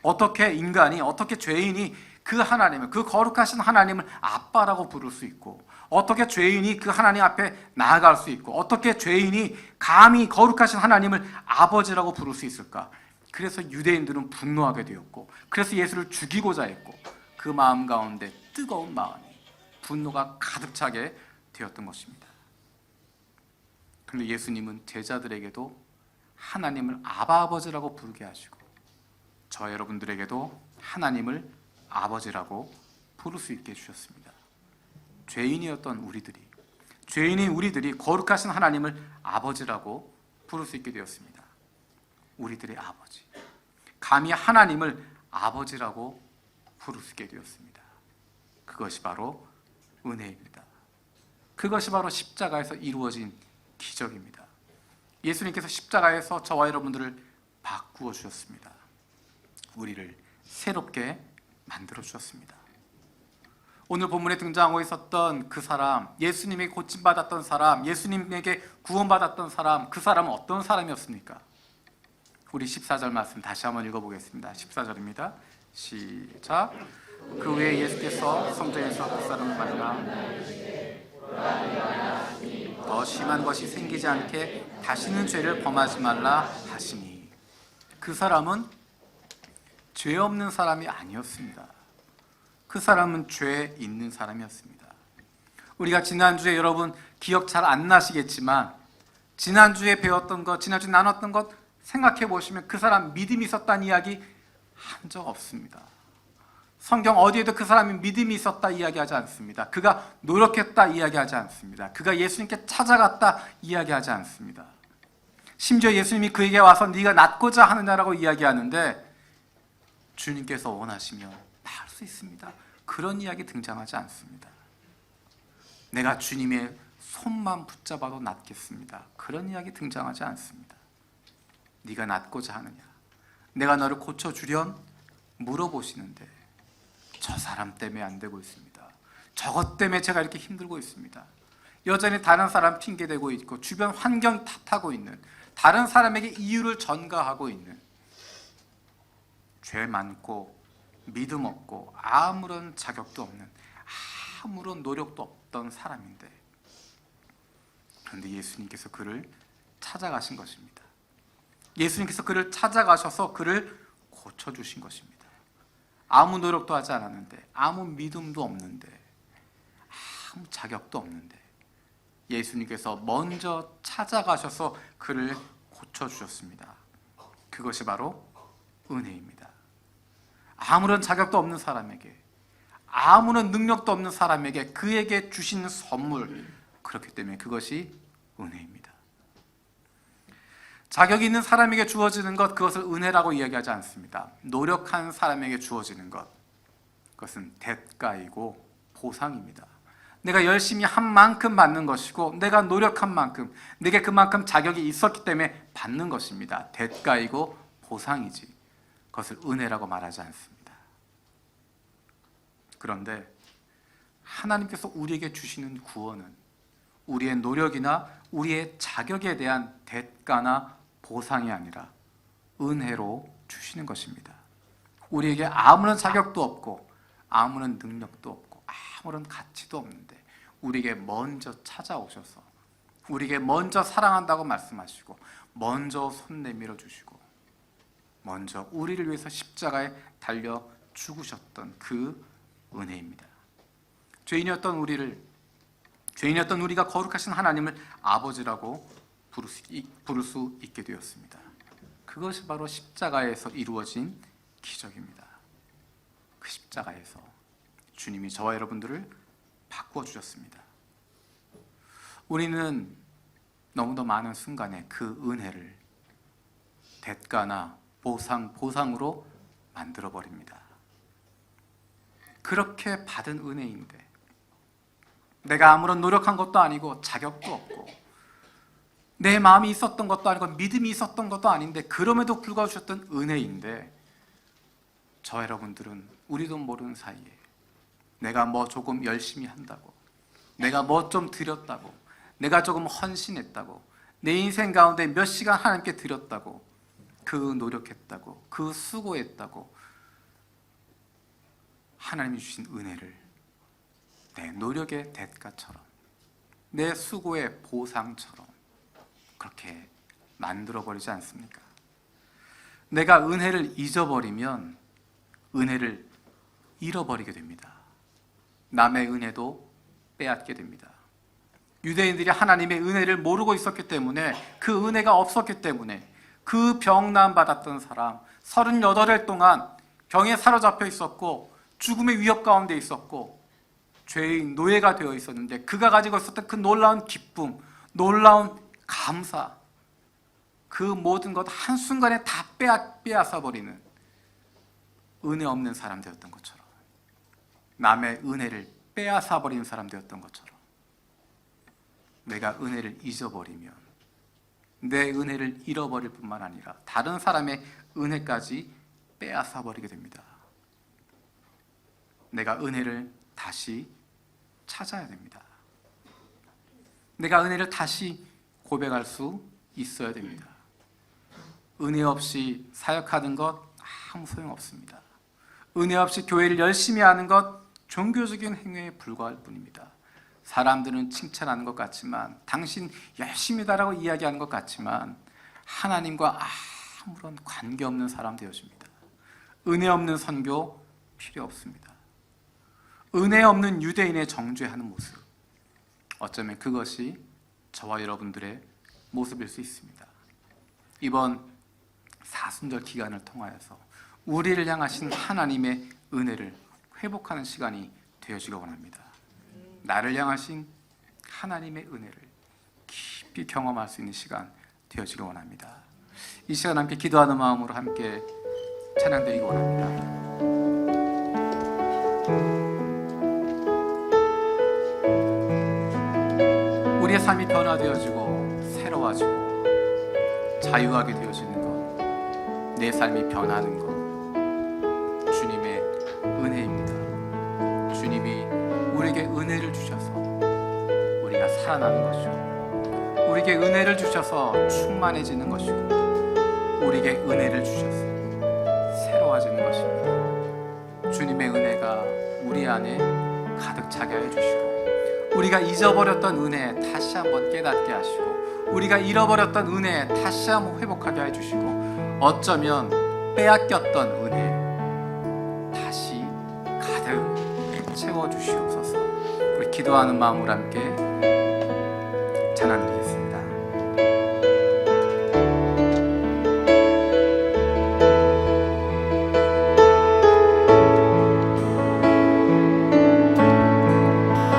[SPEAKER 1] 어떻게 인간이, 어떻게 죄인이 그 하나님을, 그 거룩하신 하나님을 아빠라고 부를 수 있고, 어떻게 죄인이 그 하나님 앞에 나아갈 수 있고, 어떻게 죄인이 감히 거룩하신 하나님을 아버지라고 부를 수 있을까? 그래서 유대인들은 분노하게 되었고, 그래서 예수를 죽이고자 했고, 그 마음 가운데 뜨거운 마음이, 분노가 가득 차게 되었던 것입니다. 그런데 예수님은 제자들에게도 하나님을 아바 아버지라고 부르게 하시고, 저 여러분들에게도 하나님을 아버지라고 부를 수 있게 해주셨습니다. 죄인이었던 우리들이, 죄인인 우리들이 거룩하신 하나님을 아버지라고 부를 수 있게 되었습니다. 우리들의 아버지, 감히 하나님을 아버지라고 부를 수 있게 되었습니다. 그것이 바로 은혜입니다. 그것이 바로 십자가에서 이루어진 기적입니다. 예수님께서 십자가에서 저와 여러분들을 바꾸어 주셨습니다. 우리를 새롭게 만들어 주셨습니다. 오늘 본문에 등장하고 있었던 그 사람, 예수님에게 고침받았던 사람, 예수님에게 구원받았던 사람, 그 사람은 어떤 사람이었습니까? 우리 14절 말씀 다시 한번 읽어보겠습니다. 14절입니다. 시작. 그 후에 예수께서 성전에서 그 사람을 만나 더 심한 것이 생기지 않게 다시는 죄를 범하지 말라 하시니, 그 사람은 죄 없는 사람이 아니었습니다. 그 사람은 죄 있는 사람이었습니다. 우리가 지난주에 여러분 기억 잘 안 나시겠지만, 지난주에 배웠던 것, 지난주에 나눴던 것 생각해 보시면 그 사람 믿음이 있었다는 이야기 한 적 없습니다. 성경 어디에도 그 사람이 믿음이 있었다 이야기하지 않습니다. 그가 노력했다 이야기하지 않습니다. 그가 예수님께 찾아갔다 이야기하지 않습니다. 심지어 예수님이 그에게 와서 네가 낫고자 하느냐라고 이야기하는데, 주님께서 원하시면 다 할 수 있습니다, 그런 이야기 등장하지 않습니다. 내가 주님의 손만 붙잡아도 낫겠습니다. 그런 이야기 등장하지 않습니다. 네가 낫고자 하느냐? 내가 너를 고쳐주련? 물어보시는데 저 사람 때문에 안 되고 있습니다. 저것 때문에 제가 이렇게 힘들고 있습니다. 여전히 다른 사람 핑계대고 있고 주변 환경 탓하고 있는, 다른 사람에게 이유를 전가하고 있는, 죄 많고 믿음 없고 아무런 자격도 없는, 아무런 노력도 없던 사람인데, 그런데 예수님께서 그를 찾아가신 것입니다. 예수님께서 그를 찾아가셔서 그를 고쳐주신 것입니다. 아무 노력도 하지 않았는데, 아무 믿음도 없는데, 아무 자격도 없는데 예수님께서 먼저 찾아가셔서 그를 고쳐주셨습니다. 그것이 바로 은혜입니다. 아무런 자격도 없는 사람에게, 아무런 능력도 없는 사람에게 그에게 주신 선물, 그렇기 때문에 그것이 은혜입니다. 자격이 있는 사람에게 주어지는 것, 그것을 은혜라고 이야기하지 않습니다. 노력한 사람에게 주어지는 것, 그것은 대가이고 보상입니다. 내가 열심히 한 만큼 받는 것이고, 내가 노력한 만큼, 내게 그만큼 자격이 있었기 때문에 받는 것입니다. 대가이고 보상이지, 그것을 은혜라고 말하지 않습니다. 그런데 하나님께서 우리에게 주시는 구원은 우리의 노력이나 우리의 자격에 대한 대가나 보상이 아니라 은혜로 주시는 것입니다. 우리에게 아무런 자격도 없고 아무런 능력도 없고 아무런 가치도 없는데 우리에게 먼저 찾아오셔서 우리에게 먼저 사랑한다고 말씀하시고 먼저 손 내밀어 주시고 먼저 우리를 위해서 십자가에 달려 죽으셨던 그 은혜입니다. 죄인이었던 우리가 거룩하신 하나님을 아버지라고 부를 수 있게 되었습니다. 그것이 바로 십자가에서 이루어진 기적입니다. 그 십자가에서 주님이 저와 여러분들을 바꾸어 주셨습니다. 우리는 너무도 많은 순간에 그 은혜를 대가나 보상으로 만들어 버립니다. 그렇게 받은 은혜인데 내가 아무런 노력한 것도 아니고 자격도 없고 내 마음이 있었던 것도 아니고 믿음이 있었던 것도 아닌데 그럼에도 불구하고 주셨던 은혜인데 저 여러분들은 우리도 모르는 사이에 내가 뭐 조금 열심히 한다고, 내가 뭐 좀 드렸다고, 내가 조금 헌신했다고, 내 인생 가운데 몇 시간 하나님께 드렸다고, 그 노력했다고, 그 수고했다고 하나님이 주신 은혜를 내 노력의 대가처럼, 내 수고의 보상처럼 그렇게 만들어버리지 않습니까? 내가 은혜를 잊어버리면 은혜를 잃어버리게 됩니다. 남의 은혜도 빼앗게 됩니다. 유대인들이 하나님의 은혜를 모르고 있었기 때문에, 그 은혜가 없었기 때문에 그 병난 받았던 사람 38일 동안 병에 사로잡혀 있었고 죽음의 위협 가운데 있었고 죄인 노예가 되어 있었는데 그가 가지고 있었던 그 놀라운 기쁨, 놀라운 감사, 그 모든 것 한순간에 다 빼앗아 버리는 은혜 없는 사람 되었던 것처럼, 남의 은혜를 빼앗아 버리는 사람 되었던 것처럼 내가 은혜를 잊어버리면 내 은혜를 잃어버릴 뿐만 아니라 다른 사람의 은혜까지 빼앗아 버리게 됩니다. 내가 은혜를 다시 찾아야 됩니다. 내가 은혜를 다시 고백할 수 있어야 됩니다. 은혜 없이 사역하는 것 아무 소용없습니다. 은혜 없이 교회를 열심히 하는 것 종교적인 행위에 불과할 뿐입니다. 사람들은 칭찬하는 것 같지만, 당신 열심히다라고 이야기하는 것 같지만 하나님과 아무런 관계없는 사람 되어집니다. 은혜 없는 선교 필요 없습니다. 은혜 없는 유대인의 정죄하는 모습, 어쩌면 그것이 저와 여러분들의 모습일 수 있습니다. 이번 사순절 기간을 통하여서 우리를 향하신 하나님의 은혜를 회복하는 시간이 되어지기 원합니다. 나를 향하신 하나님의 은혜를 깊이 경험할 수 있는 시간 되어지기 원합니다. 이 시간 함께 기도하는 마음으로 함께 찬양드리기 원합니다. 삶이 변화되어지고 새로워지고 자유하게 되어지는 것, 내 삶이 변하는 것, 주님의 은혜입니다. 주님이 우리에게 은혜를 주셔서 우리가 살아나는 것이고, 우리에게 은혜를 주셔서 충만해지는 것이고, 우리에게 은혜를 주셔서 새로워지는 것입니다. 주님의 은혜가 우리 안에 가득 차게 해주시고, 우리가 잊어버렸던 은혜 다시 한번 깨닫게 하시고, 우리가 잃어버렸던 은혜 다시 한번 회복하게 해주시고, 어쩌면 빼앗겼던 은혜 다시 가득 채워주시옵소서. 우리 기도하는 마음으로 함께 찬양 드리겠습니다.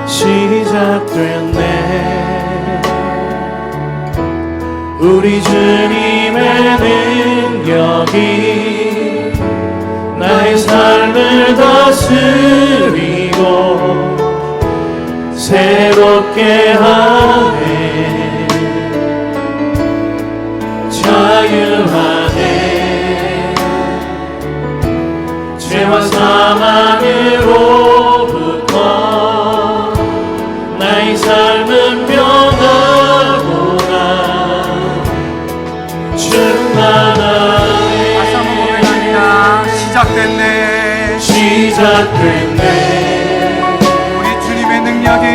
[SPEAKER 2] 시작됐네. 우리 주님의 능력이 나의 삶을 다스리고 새롭게 하네. 자유하네. 죄와 사망으로부터 나의 삶은 변하구나. 충만하네.
[SPEAKER 1] 다시 한번 고백합니다. 시작됐네.
[SPEAKER 2] 시작됐네.
[SPEAKER 1] 우리 주님의 능력이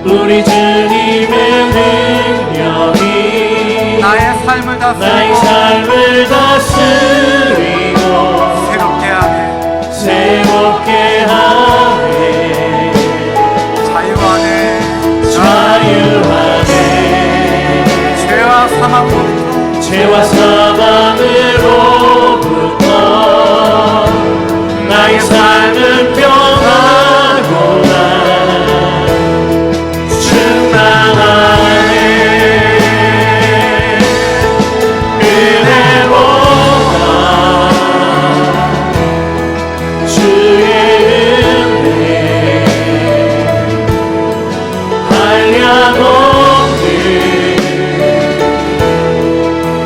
[SPEAKER 2] 우리 주님의 능력이
[SPEAKER 1] 나의 삶을
[SPEAKER 2] 나의
[SPEAKER 1] 다스리고
[SPEAKER 2] 삶을 다스리고
[SPEAKER 1] 새롭게 하네.
[SPEAKER 2] 새롭게 하네.
[SPEAKER 1] 자유하네.
[SPEAKER 2] 자유하네.
[SPEAKER 1] 죄와 사망으로부터
[SPEAKER 2] 죄와 사망으로부터 나의 삶은 변하구나. 충만하네. 은혜로다. 주의 은혜 한량없는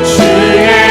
[SPEAKER 2] 주의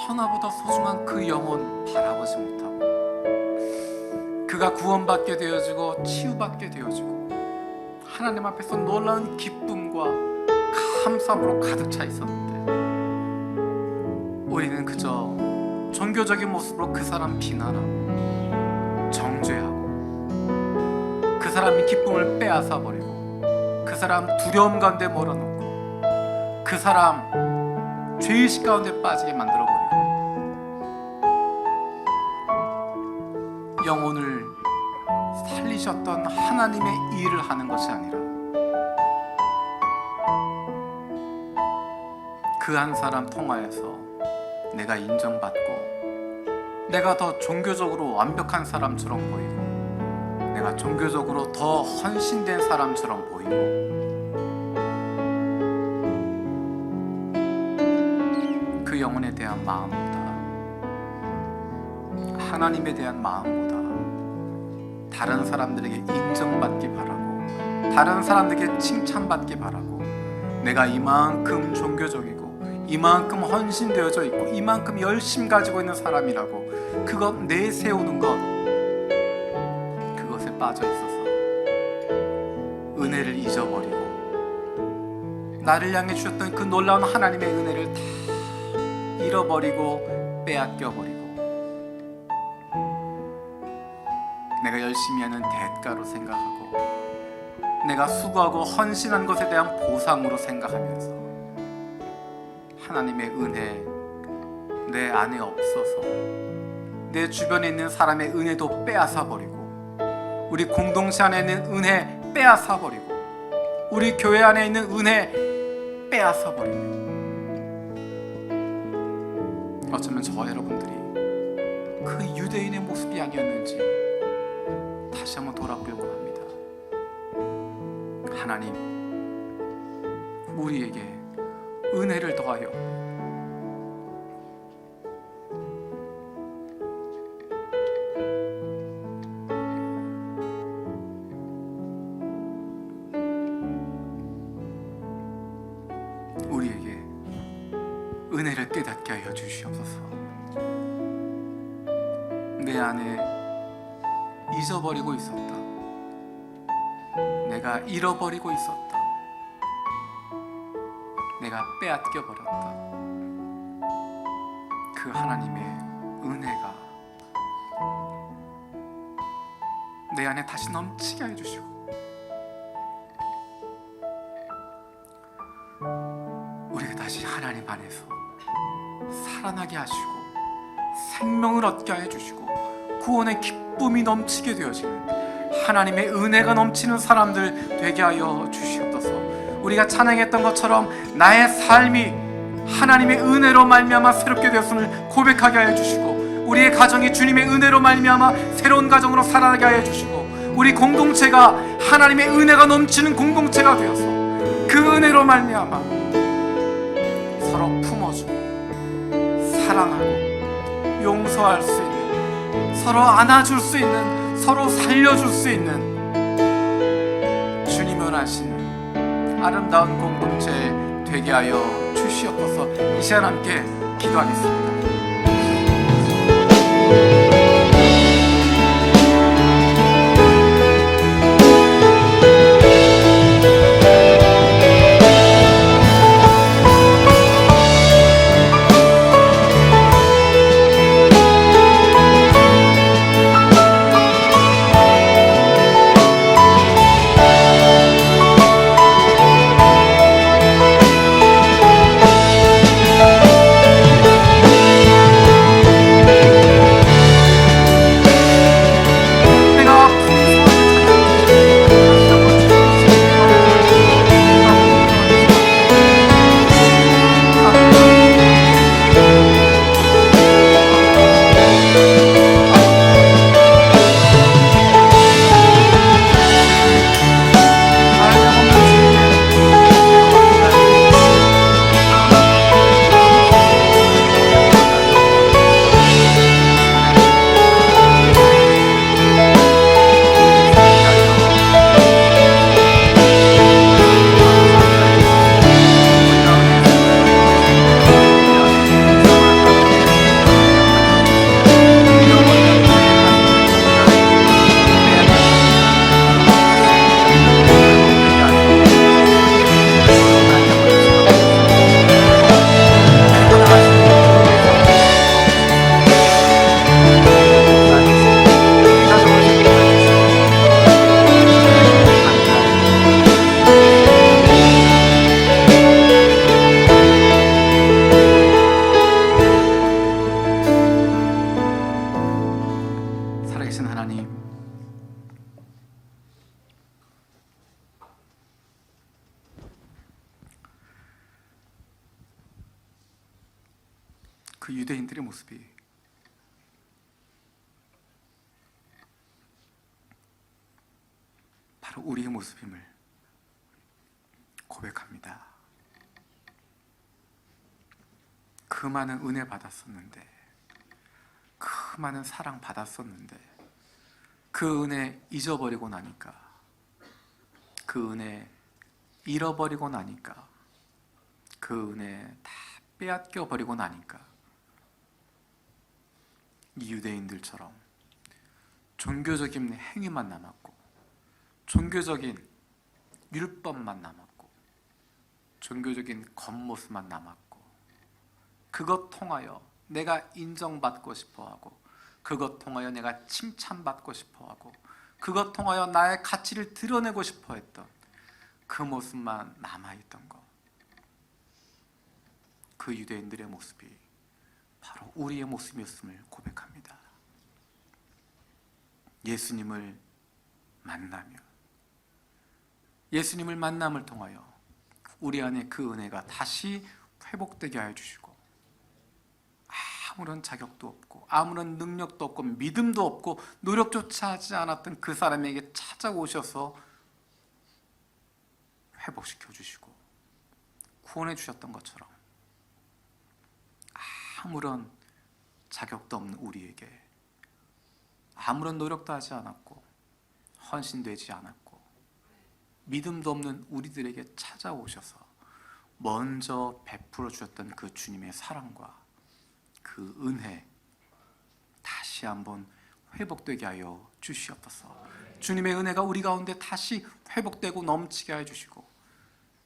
[SPEAKER 1] 천하보다 소중한 그 영혼 바라보지 못하고 그가 구원받게 되어지고 치유받게 되어지고 하나님 앞에서 놀라운 기쁨과 감사함으로 가득 차 있었는데 우리는 그저 종교적인 모습으로 그 사람 비난하고 정죄하고 그 사람의 기쁨을 빼앗아 버리고 그 사람 두려움 가운데 몰아넣고 그 사람 죄의식 가운데 빠지게 만들어 버리고 영혼을 살리셨던 하나님의 일을 하는 것이 아니라 그 한 사람 통하여서 내가 인정받고 내가 더 종교적으로 완벽한 사람처럼 보이고 내가 종교적으로 더 헌신된 사람처럼 보이고 그 영혼에 대한 마음보다 하나님에 대한 마음보다 다른 사람들에게 인정받기 바라고 다른 사람들에게 칭찬받기 바라고 내가 이만큼 종교적이고 이만큼 헌신되어져 있고 이만큼 열심 가지고 있는 사람이라고 그것 내세우는 것 그것에 빠져 있어서 은혜를 잊어버리고 나를 향해 주셨던 그 놀라운 하나님의 은혜를 다 잃어버리고 빼앗겨버리고 내가 열심히 하는 대가로 생각하고 내가 수고하고 헌신한 것에 대한 보상으로 생각하면서 하나님의 은혜 내 안에 없어서 내 주변에 있는 사람의 은혜도 빼앗아 버리고 우리 공동체 안에 있는 은혜 빼앗아 버리고 우리 교회 안에 있는 은혜 빼앗아 버리고 어쩌면 저와 여러분들이 그 유대인의 모습이 아니었는지 다시 한번 돌아보려고 합니다. 하나님 우리에게 은혜를 더하여 우리에게 은혜를 깨닫게 하여 주시옵소서. 내 안에 잊어버리고 있었다. 내가 잃어버리고 있었다. 내가 빼앗겨 버렸다. 그 하나님의 은혜가 내 안에 다시 넘치게 해주시고 우리가 다시 하나님 안에서 살아나게 하시고 생명을 얻게 해주시고 구원의 기쁨이 넘치게 되어지는 하나님의 은혜가 넘치는 사람들 되게 하여 주시옵소서. 우리가 찬양했던 것처럼 나의 삶이 하나님의 은혜로 말미암아 새롭게 되었음을 고백하게 하여 주시고 우리의 가정이 주님의 은혜로 말미암아 새로운 가정으로 살아가게 하여 주시고 우리 공동체가 하나님의 은혜가 넘치는 공동체가 되어서 그 은혜로 말미암아 서로 품어주고 사랑하고 용서할 수 있는 서로 안아줄 수 있는 서로 살려줄 수 있는 주님이 원하시는 아름다운 공동체 되게 하여 주시옵소서. 이 시간 함께 기도하겠습니다. 그 유대인들의 모습이 바로 우리의 모습임을 고백합니다. 그 많은 은혜 받았었는데, 그 많은 사랑 받았었는데, 그 은혜 잊어버리고 나니까, 그 은혜 잃어버리고 나니까, 그 은혜 다 빼앗겨 버리고 나니까 이 유대인들처럼 종교적인 행위만 남았고, 종교적인 율법만 남았고, 종교적인 겉모습만 남았고, 그것 통하여 내가 인정받고 싶어하고, 그것 통하여 내가 칭찬받고 싶어하고, 그것 통하여 나의 가치를 드러내고 싶어했던 그 모습만 남아있던 것, 그 유대인들의 모습이 바로 우리의 모습이었음을 고백합니다. 예수님을 만나면, 예수님을 만남을 통하여 우리 안에 그 은혜가 다시 회복되게 하여 주시고, 아무런 자격도 없고 아무런 능력도 없고 믿음도 없고 노력조차 하지 않았던 그 사람에게 찾아오셔서 회복시켜 주시고 구원해 주셨던 것처럼, 아무런 자격도 없는 우리에게 아무런 노력도 하지 않았고 헌신되지 않았고 믿음도 없는 우리들에게 찾아오셔서 먼저 베풀어 주셨던 그 주님의 사랑과 그 은혜 다시 한번 회복되게 하여 주시옵소서. 주님의 은혜가 우리 가운데 다시 회복되고 넘치게 하여 주시고,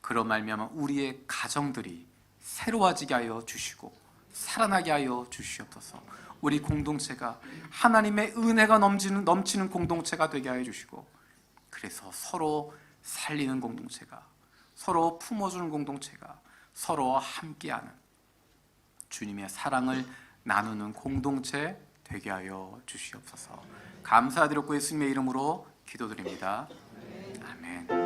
[SPEAKER 1] 그로 말미암아 우리의 가정들이 새로워지게 하여 주시고 살아나게 하여 주시옵소서. 우리 공동체가 하나님의 은혜가 넘치는 공동체가 되게 하여 주시고, 그래서 서로 살리는 공동체가, 서로 품어주는 공동체가, 서로 함께하는 주님의 사랑을 나누는 공동체 되게 하여 주시옵소서. 감사드렸고 예수님의 이름으로 기도드립니다. 아멘.